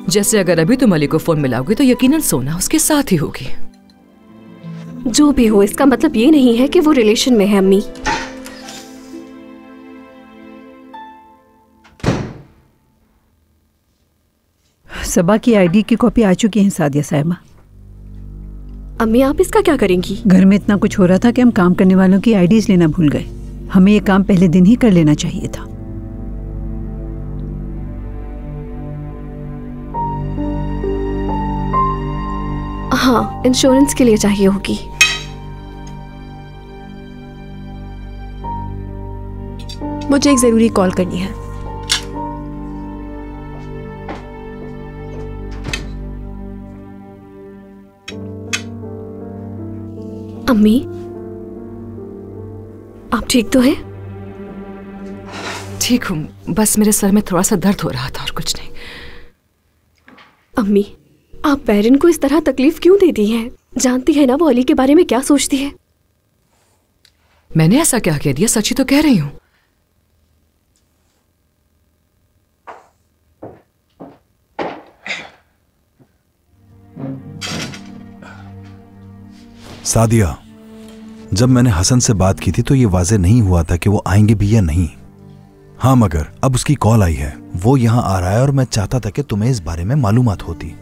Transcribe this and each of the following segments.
जैसे अगर अभी तुम अली को फोन मिलाओगे तो यकीनन सोना उसके साथ ही होगी। जो भी हो, इसका मतलब ये नहीं है कि वो रिलेशन में है अम्मी। सबा की आईडी की कॉपी आ चुकी है सादिया साहिबा। अम्मी आप इसका क्या करेंगी? घर में इतना कुछ हो रहा था कि हम काम करने वालों की आईडीज लेना भूल गए। हमें ये काम पहले दिन ही कर लेना चाहिए था। हाँ, इंश्योरेंस के लिए चाहिए होगी। मुझे एक जरूरी कॉल करनी है। अम्मी आप ठीक तो हैं? ठीक हूँ, बस मेरे सर में थोड़ा सा दर्द हो रहा था और कुछ नहीं। अम्मी आप बैरन को इस तरह तकलीफ क्यों देती हैं? जानती है ना वो अली के बारे में क्या सोचती है। मैंने ऐसा क्या कह दिया? सच ही तो कह रही हूँ। सादिया, जब मैंने हसन से बात की थी तो ये वाज़ेह नहीं हुआ था कि वो आएंगे भी या नहीं। हाँ, मगर अब उसकी कॉल आई है, वो यहाँ आ रहा है और मैं चाहता था कि तुम्हें इस बारे में मालूमात होती।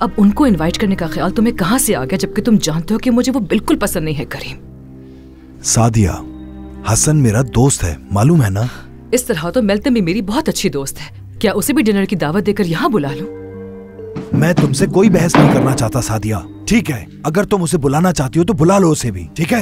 अब उनको इनवाइट करने का ख्याल तुम्हें कहाँ से आ गया, जबकि तुम जानते हो कि मुझे वो बिल्कुल पसंद नहीं है करीम। सादिया, हसन मेरा दोस्त है, मालूम है ना? इस तरह तो मेल्तम भी मेरी बहुत अच्छी दोस्त है। क्या उसे भी डिनर की दावत देकर यहाँ बुला लूं? मैं तुमसे कोई बहस नहीं करना चाहता सादिया, ठीक है? अगर तुम उसे बुलाना चाहती हो तो बुला लो उसे भी, ठीक है?